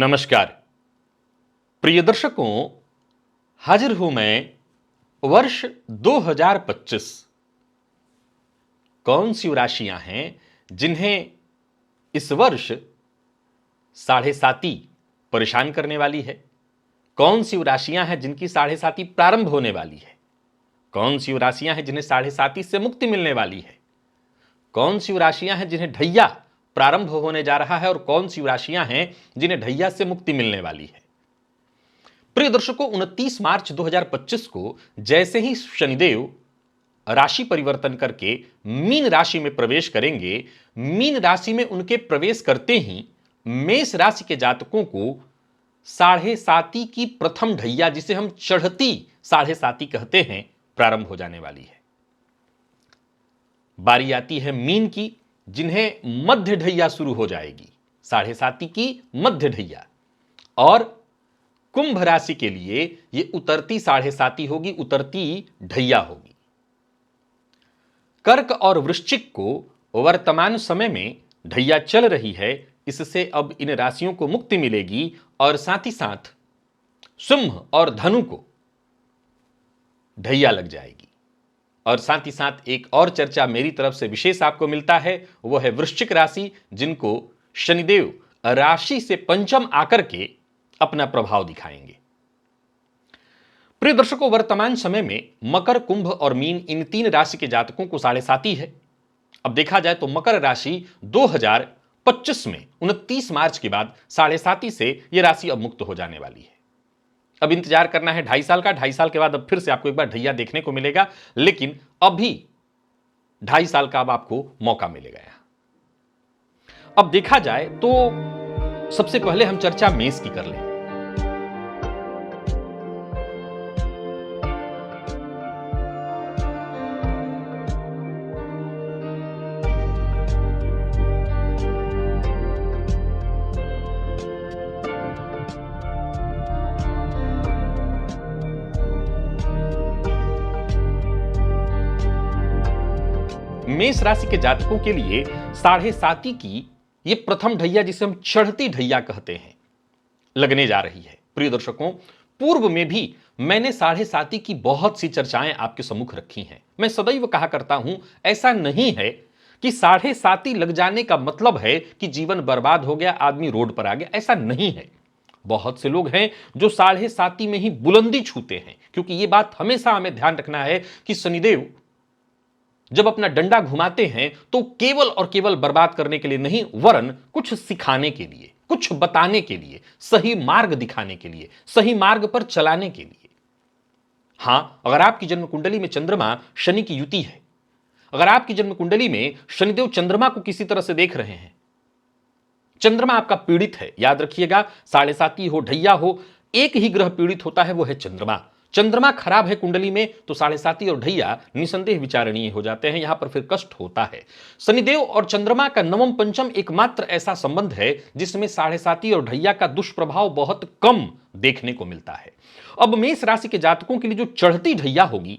नमस्कार प्रिय दर्शकों, हाजिर हूं मैं वर्ष 2025। कौन सी राशियां हैं जिन्हें इस वर्ष साढ़े साती परेशान करने वाली है? कौन सी राशियां हैं जिनकी साढ़े साती प्रारंभ होने वाली है? कौन सी राशियां हैं जिन्हें साढ़े साती से मुक्ति मिलने वाली है? कौन सी राशियां हैं जिन्हें ढैया प्रारंभ होने जा रहा है और कौन सी राशियां हैं जिन्हें ढैया से मुक्ति मिलने वाली है? प्रिय दर्शकों, 29 मार्च 2025 को जैसे ही शनिदेव राशि परिवर्तन करके मीन राशि में प्रवेश करेंगे, मीन राशि में उनके प्रवेश करते ही मेष राशि के जातकों को साढ़े साती की प्रथम ढैया, जिसे हम चढ़ती साढ़े साती कहते हैं, प्रारंभ हो जाने वाली है। बारी आती है मीन की, जिन्हें मध्य ढैया शुरू हो जाएगी, साढ़े साती की मध्य ढैया। और कुंभ राशि के लिए यह उतरती साढ़े साती होगी, उतरती ढैया होगी। कर्क और वृश्चिक को वर्तमान समय में ढैया चल रही है, इससे अब इन राशियों को मुक्ति मिलेगी। और साथ ही साथ सिंह और धनु को ढैया लग जाएगी। और साथ ही साथ एक और चर्चा मेरी तरफ से विशेष आपको मिलता है, वो है वृश्चिक राशि, जिनको शनिदेव राशि से पंचम आकर के अपना प्रभाव दिखाएंगे। प्रिय दर्शकों, वर्तमान समय में मकर, कुंभ और मीन, इन तीन राशि के जातकों को साढ़े साती है। अब देखा जाए तो मकर राशि 2025 में 29 मार्च के बाद साढ़े साती से यह राशि अब मुक्त हो जाने वाली है। अब इंतजार करना है 2.5 साल का। 2.5 साल के बाद अब फिर से आपको एक बार ढैया देखने को मिलेगा, लेकिन अभी 2.5 साल का अब आपको मौका मिलेगा यहां। अब देखा जाए तो सबसे पहले हम चर्चा मेष की कर लें। मेष राशि के जातकों के लिए साढ़े साती की ये प्रथम ढैया, जिसे हम चढ़ती ढैया कहते हैं, लगने जा रही है। प्रिय दर्शकों, पूर्व में भी मैंने साढ़े साती की बहुत सी चर्चाएं आपके सम्मुख रखी हैं। मैं सदैव कहा करता हूं, ऐसा नहीं है कि साढ़े साती लग जाने का मतलब है कि जीवन बर्बाद हो गया, आदमी रोड पर आ गया। ऐसा नहीं है। बहुत से लोग हैं जो साढ़े साती में ही बुलंदी छूते हैं, क्योंकि यह बात हमेशा हमें ध्यान रखना है कि शनिदेव जब अपना डंडा घुमाते हैं तो केवल और केवल बर्बाद करने के लिए नहीं, वरन कुछ सिखाने के लिए, कुछ बताने के लिए, सही मार्ग दिखाने के लिए, सही मार्ग पर चलाने के लिए। हां, अगर आपकी जन्म कुंडली में चंद्रमा शनि की युति है, अगर आपकी जन्म कुंडली में शनिदेव चंद्रमा को किसी तरह से देख रहे हैं, चंद्रमा आपका पीड़ित है, याद रखिएगा, साढ़े साती हो, ढैया हो, एक ही ग्रह पीड़ित होता है, वो है चंद्रमा। चंद्रमा खराब है कुंडली में तो साढ़े साती और ढैया निसंदेह विचारणीय हो जाते हैं, यहां पर फिर कष्ट होता है। शनिदेव और चंद्रमा का नवम पंचम एकमात्र ऐसा संबंध है जिसमें साढ़े साती और ढैया का दुष्प्रभाव बहुत कम देखने को मिलता है। अब मेष राशि के जातकों के लिए जो चढ़ती ढैया होगी,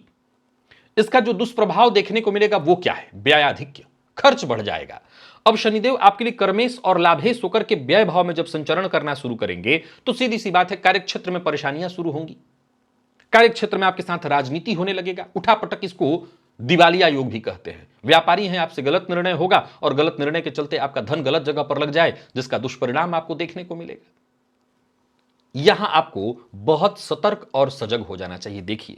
इसका जो दुष्प्रभाव देखने को मिलेगा वो क्या है? व्ययाधिक्य, खर्च बढ़ जाएगा। अब शनिदेव आपके लिए कर्मेश और लाभेश होकर के व्यय भाव में जब संचरण करना शुरू करेंगे तो सीधी सी बात है, कार्यक्षेत्र में परेशानियां शुरू होंगी। कार्यक्षेत्र में आपके साथ राजनीति होने लगेगा, उठापटक, इसको दिवालिया योग भी कहते हैं। व्यापारी हैं, आपसे गलत निर्णय होगा और गलत निर्णय के चलते आपका धन गलत जगह पर लग जाए, जिसका दुष्परिणाम आपको देखने को मिलेगा। यहां आपको बहुत सतर्क और सजग हो जाना चाहिए। देखिए,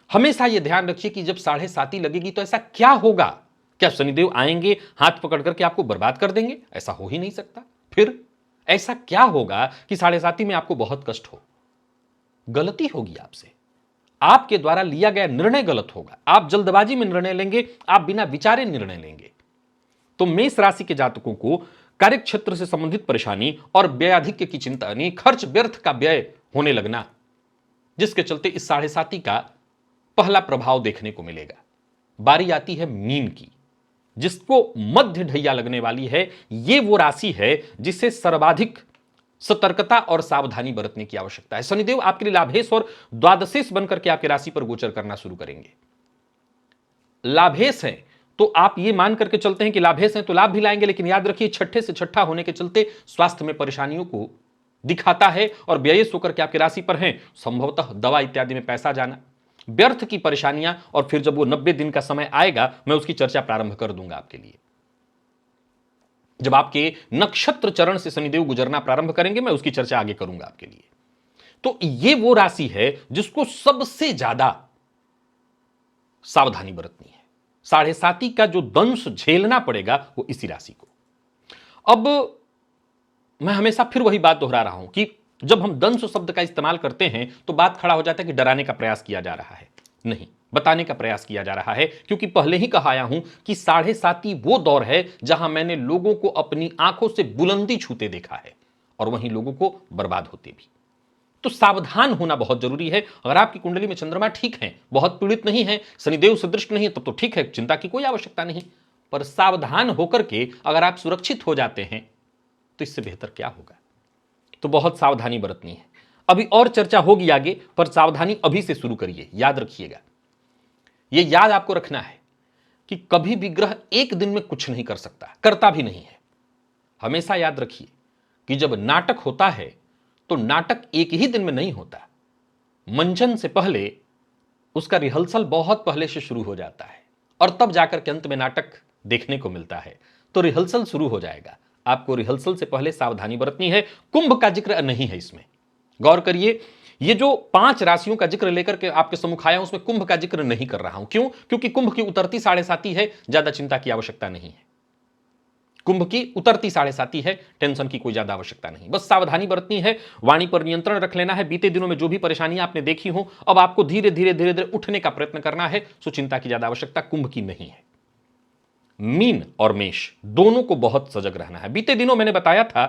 हमेशा यह ध्यान रखिए कि जब साढ़े साती लगेगी तो ऐसा क्या होगा? क्या शनिदेव आएंगे, हाथ पकड़ करके आपको बर्बाद कर देंगे? ऐसा हो ही नहीं सकता। फिर ऐसा क्या होगा कि साढ़े साती में आपको बहुत कष्ट हो? गलती होगी आपसे, आपके द्वारा लिया गया निर्णय गलत होगा, आप जल्दबाजी में निर्णय लेंगे, आप बिना विचारे निर्णय लेंगे। तो मेष राशि के जातकों को कार्यक्षेत्र से संबंधित परेशानी और व्ययाधिक्य की चिंता, यानी खर्च व्यर्थ का व्यय होने लगना, जिसके चलते इस साढ़े साती का पहला प्रभाव देखने को मिलेगा। बारी आती है मीन की, जिसको मध्य ढैया लगने वाली है। यह वो राशि है जिसे सर्वाधिक सतर्कता और सावधानी बरतने की आवश्यकता है। शनिदेव आपके लिए लाभेश और द्वादशेश बनकर के आपकी राशि पर गोचर करना शुरू करेंगे। लाभेश हैं तो आप ये मान करके चलते हैं कि लाभेश हैं तो लाभ भी लाएंगे, लेकिन याद रखिए, छठे से छठा होने के चलते स्वास्थ्य में परेशानियों को दिखाता है और व्ययस होकर के आपकी राशि पर हैं, संभवतः दवा इत्यादि में पैसा जाना, व्यर्थ की परेशानियां, और फिर जब वो 90 दिन का समय आएगा मैं उसकी चर्चा प्रारंभ कर दूंगा आपके लिए। जब आपके नक्षत्र चरण से शनिदेव गुजरना प्रारंभ करेंगे मैं उसकी चर्चा आगे करूंगा आपके लिए। तो ये वो राशि है जिसको सबसे ज्यादा सावधानी बरतनी है। 7.5 का जो दंश झेलना पड़ेगा वो इसी राशि को। अब मैं हमेशा फिर वही बात दोहरा रहा हूं कि जब हम दंश शब्द का इस्तेमाल करते हैं तो बात खड़ा हो जाता है कि डराने का प्रयास किया जा रहा है। नहीं, बताने का प्रयास किया जा रहा है, क्योंकि पहले ही कहा आया हूं कि 7.5 वो दौर है जहां मैंने लोगों को अपनी आंखों से बुलंदी छूते देखा है और वहीं लोगों को बर्बाद होते भी। तो सावधान होना बहुत जरूरी है। अगर आपकी कुंडली में चंद्रमा ठीक है, बहुत पीड़ित नहीं है, शनिदेव सदृष्ट नहीं है, तब तो ठीक है, चिंता की कोई आवश्यकता नहीं। पर सावधान होकर के अगर आप सुरक्षित हो जाते हैं तो इससे बेहतर क्या होगा। तो बहुत सावधानी बरतनी है। अभी और चर्चा होगी आगे, पर सावधानी अभी से शुरू करिए। याद रखिएगा, यह याद आपको रखना है कि कभी भी ग्रह एक दिन में कुछ नहीं कर सकता, करता भी नहीं है। हमेशा याद रखिए कि जब नाटक होता है तो नाटक एक ही दिन में नहीं होता। मंचन से पहले उसका रिहर्सल बहुत पहले से शुरू हो जाता है और तब जाकर के अंत में नाटक देखने को मिलता है। तो रिहर्सल शुरू हो जाएगा, आपको रिहर्सल से पहले सावधानी बरतनी है। कुंभ का जिक्र नहीं है इसमें, गौर करिए। ये जो 5 राशियों का जिक्र लेकर के आपके सम्मुख आया हूं उसमें कुंभ का जिक्र नहीं कर रहा हूं। क्यों? क्योंकि कुंभ की उतरती 7.5 है, ज्यादा चिंता की आवश्यकता नहीं है। कुंभ की उतरती 7.5 है, टेंशन की कोई ज्यादा आवश्यकता नहीं, बस सावधानी बरतनी है। वाणी पर नियंत्रण रख लेना है। बीते दिनों में जो भी परेशानियां आपने देखी हो, अब आपको धीरे धीरे धीरे धीरे उठने का प्रयत्न करना है। सो चिंता की ज्यादा आवश्यकता कुंभ की नहीं है। मीन और मेष दोनों को बहुत सजग रहना है। बीते दिनों मैंने बताया था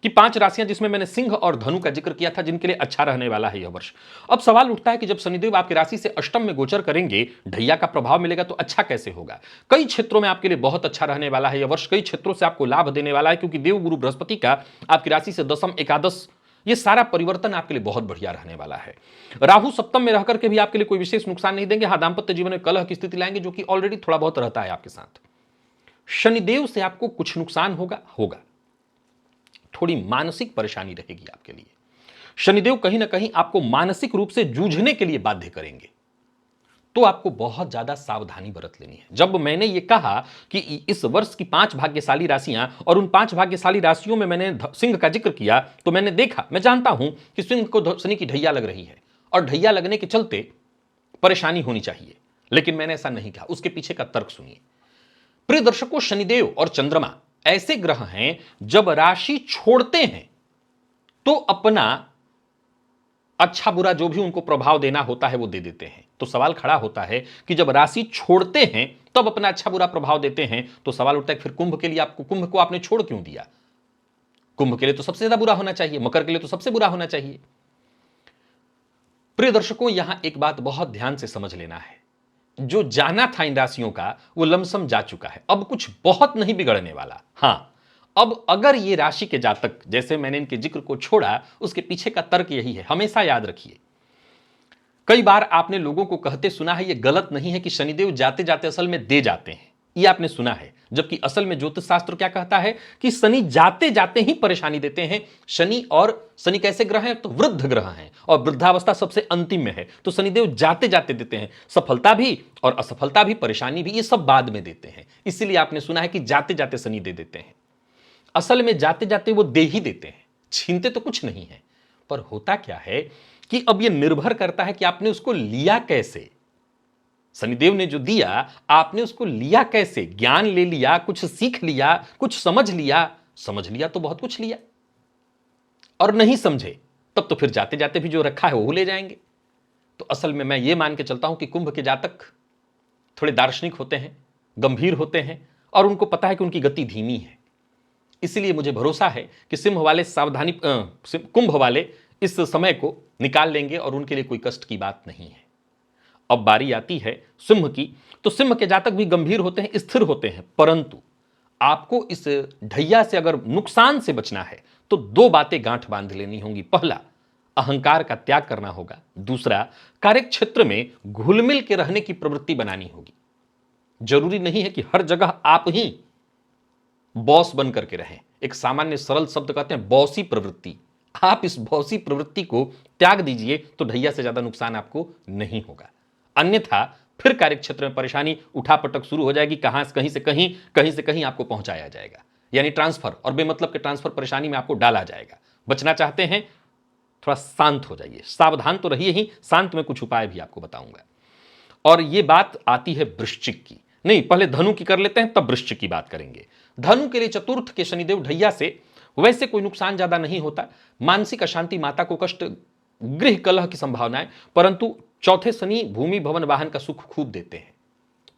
कि 5 राशियां, जिसमें मैंने सिंह और धनु का जिक्र किया था, जिनके लिए अच्छा रहने वाला है यह वर्ष। अब सवाल उठता है कि जब शनिदेव आपकी राशि से अष्टम में गोचर करेंगे, ढैया का प्रभाव मिलेगा, तो अच्छा कैसे होगा। कई क्षेत्रों में आपके लिए बहुत अच्छा रहने वाला है यह वर्ष। कई क्षेत्रों से आपको लाभ देने वाला है, क्योंकि देव गुरु बृहस्पति का आपकी राशि से दशम, एकादश, ये सारा परिवर्तन आपके लिए बहुत बढ़िया रहने वाला है। राहु सप्तम में रहकर के भी आपके लिए कोई विशेष नुकसान नहीं देंगे। हाँ, दांपत्य जीवन में कलह की स्थिति लाएंगे, जो कि ऑलरेडी थोड़ा बहुत रहता है आपके साथ। शनिदेव से आपको कुछ नुकसान होगा, थोड़ी मानसिक परेशानी रहेगी आपके लिए। शनिदेव कहीं ना कहीं आपको मानसिक रूप से जूझने के लिए बाध्य करेंगे, तो आपको बहुत ज्यादा सावधानी बरत लेनी है। जब मैंने ये कहा कि इस वर्ष की 5 भाग्यशाली राशियां, और उन 5 भाग्यशाली राशियों में मैंने सिंह का जिक्र किया, तो मैंने देखा, मैं जानता हूं कि सिंह को शनि की ढैया लग रही है और ढैया लगने के चलते परेशानी होनी चाहिए, लेकिन मैंने ऐसा नहीं कहा। उसके पीछे का तर्क सुनिए। प्रिय दर्शकों, शनिदेव और चंद्रमा ऐसे ग्रह हैं, जब राशि छोड़ते हैं तो अपना अच्छा बुरा जो भी उनको प्रभाव देना होता है वो दे देते हैं। तो सवाल खड़ा होता है कि जब राशि छोड़ते हैं तब अपना अच्छा बुरा प्रभाव देते हैं, तो सवाल उठता है फिर कुंभ के लिए कुंभ को आपने छोड़ क्यों दिया। कुंभ के लिए तो सबसे ज्यादा बुरा होना चाहिए, मकर के लिए तो सबसे बुरा होना चाहिए। प्रिय दर्शकों, यहां एक बात बहुत ध्यान से समझ लेना है। जो जाना था इन राशियों का वो लमसम जा चुका है, अब कुछ बहुत नहीं बिगड़ने वाला। हां, अब अगर ये राशि के जातक, जैसे मैंने इनके जिक्र को छोड़ा, उसके पीछे का तर्क यही है। हमेशा याद रखिए, कई बार आपने लोगों को कहते सुना है, ये गलत नहीं है कि शनिदेव जाते जाते असल में दे जाते हैं, ये आपने सुना है। जबकि असल में ज्योतिष शास्त्र क्या कहता है कि शनि जाते जाते ही परेशानी देते हैं। शनि कैसे ग्रह हैं? तो वृद्ध ग्रह हैं, और वृद्धावस्था सबसे अंतिम में है। तो शनिदेव जाते जाते देते हैं, सफलता भी और असफलता भी, परेशानी भी, ये सब बाद में देते हैं। इसीलिए आपने सुना है कि जाते जाते शनि दे देते हैं। असल में जाते जाते वो दे ही देते हैं, छीनते तो कुछ नहीं है। पर होता क्या है कि अब ये निर्भर करता है कि आपने उसको लिया कैसे। शनिदेव ने जो दिया, आपने उसको लिया कैसे। ज्ञान ले लिया, कुछ सीख लिया, कुछ समझ लिया तो बहुत कुछ लिया, और नहीं समझे तब तो फिर जाते जाते भी जो रखा है वो ले जाएंगे। तो असल में मैं ये मान के चलता हूं कि कुंभ के जातक थोड़े दार्शनिक होते हैं, गंभीर होते हैं, और उनको पता है कि उनकी गति धीमी है। इसलिए मुझे भरोसा है कि कुंभ वाले इस समय को निकाल लेंगे और उनके लिए कोई कष्ट की बात नहीं है। अब बारी आती है सिंह की। तो सिंह के जातक भी गंभीर होते हैं, स्थिर होते हैं, परंतु आपको इस ढैया से अगर नुकसान से बचना है तो 2 बातें गांठ बांध लेनी होंगी। पहला, अहंकार का त्याग करना होगा। दूसरा, कार्यक्षेत्र में घुल मिल के रहने की प्रवृत्ति बनानी होगी। जरूरी नहीं है कि हर जगह आप ही बॉस बन करके रहें। एक सामान्य सरल शब्द कहते हैं बॉसी प्रवृत्ति, आप इस भौसी प्रवृत्ति को त्याग दीजिए तो ढैया से ज्यादा नुकसान आपको नहीं होगा। अन्यथा फिर कार्यक्षेत्र में परेशानी उठापटक शुरू हो जाएगी, कहीं से कहीं आपको पहुंचाया जाएगा, यानी ट्रांसफर और बेमतलब के ट्रांसफर परेशानी में आपको डाला जाएगा। बचना चाहते हैं, थोड़ा शांत हो जाइए, सावधान तो रहिए ही, शांत में कुछ उपाय भी आपको बताऊंगा। और यह बात आती है वृश्चिक की, नहीं पहले धनु की कर लेते हैं तब वृश्चिक की बात करेंगे। धनु के लिए चतुर्थ के शनिदेव ढैया से वैसे कोई नुकसान ज्यादा नहीं होता, मानसिक अशांति, माता को कष्ट, गृह कलह की संभावनाएं, परंतु चौथे शनि भूमि भवन वाहन का सुख खूब देते हैं,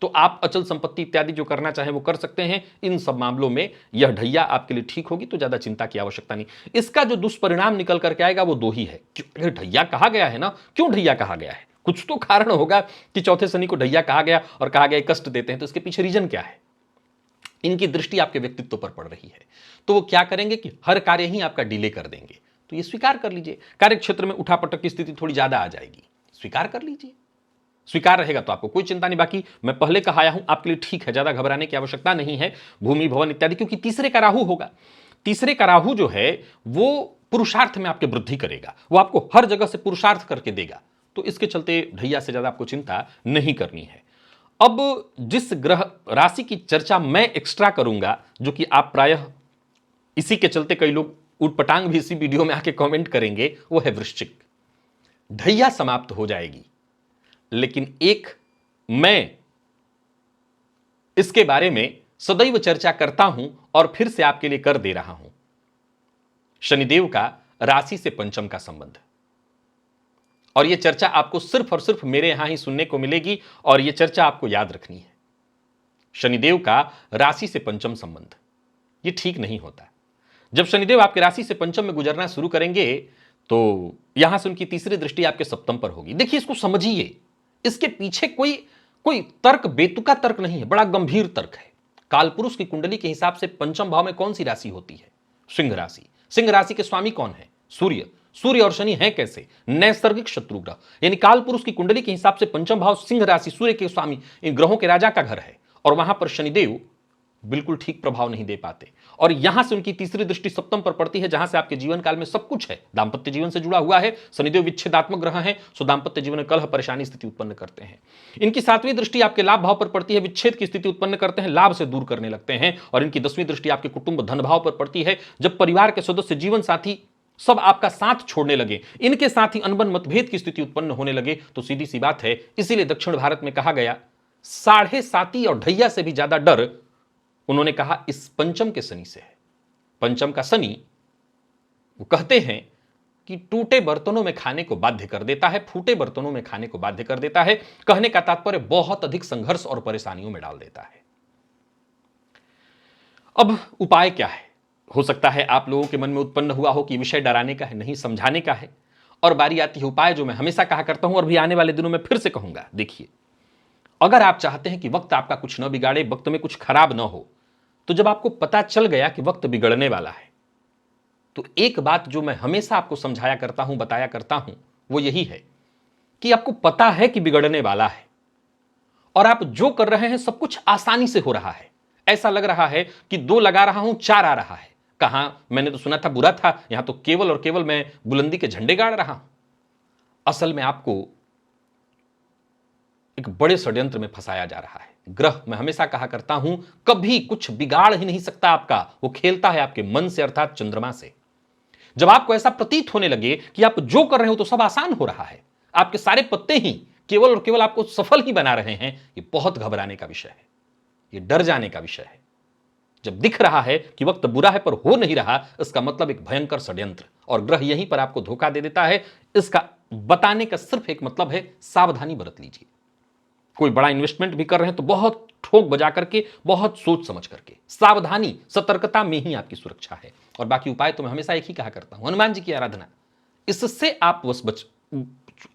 तो आप अचल संपत्ति इत्यादि जो करना चाहें वो कर सकते हैं। इन सब मामलों में यह ढैया आपके लिए ठीक होगी, तो ज्यादा चिंता की आवश्यकता नहीं। इसका जो दुष्परिणाम निकल करके आएगा वो दो ही है। क्यों ढैया कहा गया है ना, क्यों ढैया कहा गया है, कुछ तो कारण होगा कि चौथे शनि को ढैया कहा गया और कहा गया कष्ट देते हैं, तो इसके पीछे रीजन क्या है। इनकी दृष्टि आपके व्यक्तित्व पर पड़ रही है, तो वो क्या करेंगे कि हर कार्य ही आपका डिले कर देंगे, तो ये स्वीकार कर लीजिए। कार्यक्षेत्र में उठापटक की स्थिति थोड़ी ज्यादा आ जाएगी, स्वीकार कर लीजिए। स्वीकार रहेगा तो आपको कोई चिंता नहीं। बाकी मैं पहले कहा आया हूं, आपके लिए ठीक है, ज्यादा घबराने की आवश्यकता नहीं है। भूमि भवन इत्यादि, क्योंकि तीसरे का राहु होगा, तीसरे का राहु जो है वो पुरुषार्थ में आपके वृद्धि करेगा, वो आपको हर जगह से पुरुषार्थ करके देगा, तो इसके चलते ढैया से ज्यादा आपको चिंता नहीं करनी है। अब जिस ग्रह राशि की चर्चा मैं एक्स्ट्रा करूंगा, जो कि आप प्रायः इसी के चलते कई लोग उटपटांग भी इसी वीडियो में आके कमेंट करेंगे, वो है वृश्चिक। ढैया समाप्त हो जाएगी, लेकिन एक मैं इसके बारे में सदैव चर्चा करता हूं और फिर से आपके लिए कर दे रहा हूं। शनिदेव का राशि से पंचम का संबंध, और यह चर्चा आपको सिर्फ और सिर्फ मेरे यहां ही सुनने को मिलेगी, और यह चर्चा आपको याद रखनी है। शनिदेव का राशि से पंचम संबंध यह ठीक नहीं होता। जब शनिदेव आपके राशि से पंचम में गुजरना शुरू करेंगे तो यहां से उनकी तीसरी दृष्टि आपके सप्तम पर होगी। देखिए, इसको समझिए, इसके पीछे कोई तर्क, बेतुका तर्क नहीं है, बड़ा गंभीर तर्क है। कालपुरुष की कुंडली के हिसाब से पंचम भाव में कौन सी राशि होती है? सिंह राशि। सिंह राशि के स्वामी कौन है? सूर्य। सूर्य और शनि है कैसे? नैसर्गिक शत्रु ग्रह। यानी कालपुरुष की कुंडली के हिसाब से पंचम भाव सिंह राशि, सूर्य के स्वामी, इन ग्रहों के राजा का घर है, और वहां पर शनिदेव बिल्कुल ठीक प्रभाव नहीं दे पाते। और यहां से उनकी तीसरी दृष्टि सप्तम पर पड़ती है, जहां से आपके जीवन काल में सब कुछ है, दांपत्य जीवन से जुड़ा हुआ है। शनिदेव विच्छेदात्मक ग्रह हैं, सो दांपत्य जीवन में कलह, परेशानी स्थिति उत्पन्न करते हैं। इनकी सातवीं दृष्टि आपके लाभ भाव पर पड़ती है, विच्छेद की स्थिति उत्पन्न करते हैं, लाभ से दूर करने लगते हैं। और इनकी 10वीं दृष्टि आपके कुटुंब धन भाव पर पड़ती है। जब परिवार के सदस्य, जीवन साथी सब आपका साथ छोड़ने लगे, इनके साथ ही अनबन मतभेद की स्थिति उत्पन्न होने लगे, तो सीधी सी बात है, इसीलिए दक्षिण भारत में कहा गया, साढ़े साती और ढैया से भी ज्यादा डर उन्होंने कहा इस पंचम के शनि से है। पंचम का शनि, वो कहते हैं कि टूटे बर्तनों में खाने को बाध्य कर देता है, फूटे बर्तनों में खाने को बाध्य कर देता है। कहने का तात्पर्य बहुत अधिक संघर्ष और परेशानियों में डाल देता है। अब उपाय क्या है? हो सकता है आप लोगों के मन में उत्पन्न हुआ हो कि विषय डराने का है, नहीं, समझाने का है। और बारी आती है उपाय जो मैं हमेशा कहा करता हूं और भी आने वाले दिनों में फिर से कहूंगा। देखिए, अगर आप चाहते हैं कि वक्त आपका कुछ न बिगाड़े, वक्त में कुछ खराब न हो, तो जब आपको पता चल गया कि वक्त बिगड़ने वाला है, तो एक बात जो मैं हमेशा आपको समझाया करता हूं, बताया करता हूं, वो यही है कि आपको पता है कि बिगड़ने वाला है, और आप जो कर रहे हैं सब कुछ आसानी से हो रहा है। ऐसा लग रहा है कि 2 लगा रहा हूं, 4 आ रहा है। कहां, मैंने तो सुना था बुरा था, यहां तो केवल और केवल मैं बुलंदी के झंडे गाड़ रहा हूं। असल में आपको एक बड़े षड्यंत्र में फंसाया जा रहा है। ग्रह, मैं हमेशा कहा करता हूं, कभी कुछ बिगाड़ ही नहीं सकता आपका, वो खेलता है आपके मन से, अर्थात चंद्रमा से। जब आपको ऐसा प्रतीत होने लगे कि आप जो कर रहे हो तो सब आसान हो रहा है, आपके सारे पत्ते ही केवल और केवल आपको सफल ही बना रहे हैं, ये बहुत घबराने का विषय है, ये डर जाने का विषय है। जब दिख रहा है कि वक्त बुरा है पर हो नहीं रहा, इसका मतलब एक भयंकर षड्यंत्र, और ग्रह यहीं पर आपको धोखा दे देता है। इसका बताने का सिर्फ एक मतलब है, सावधानी बरत लीजिए। कोई बड़ा इन्वेस्टमेंट भी कर रहे हैं तो बहुत ठोक बजा करके, बहुत सोच समझ करके, सावधानी, सतर्कता में ही आपकी सुरक्षा है। और बाकी उपाय तो मैं हमेशा एक ही कहा करता हूं, हनुमान जी की आराधना, इससे आप बस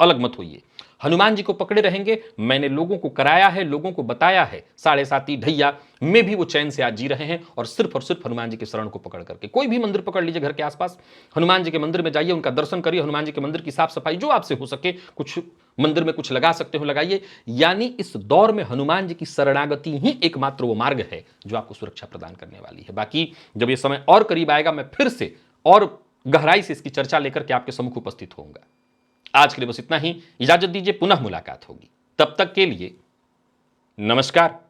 अलग मत होइए। हनुमान जी को पकड़े रहेंगे, मैंने लोगों को कराया है, लोगों को बताया है, साढ़े साती ढैया में भी वो चैन से आज जी रहे हैं, और सिर्फ हनुमान जी के शरण को पकड़ करके। कोई भी मंदिर पकड़ लीजिए घर के आसपास, हनुमान जी के मंदिर में जाइए, उनका दर्शन करिए, हनुमान जी के मंदिर की साफ सफाई जो आपसे हो सके, कुछ मंदिर में कुछ लगा सकते हो लगाइए। यानी इस दौर में हनुमान जी की शरणागति ही एकमात्र वो मार्ग है जो आपको सुरक्षा प्रदान करने वाली है। बाकी जब ये समय और करीब आएगा, मैं फिर से और गहराई से इसकी चर्चा लेकर के आपके सम्मुख उपस्थित होऊंगा। आज के लिए बस इतना ही, इजाजत दीजिए, पुनः मुलाकात होगी। तब तक के लिए नमस्कार।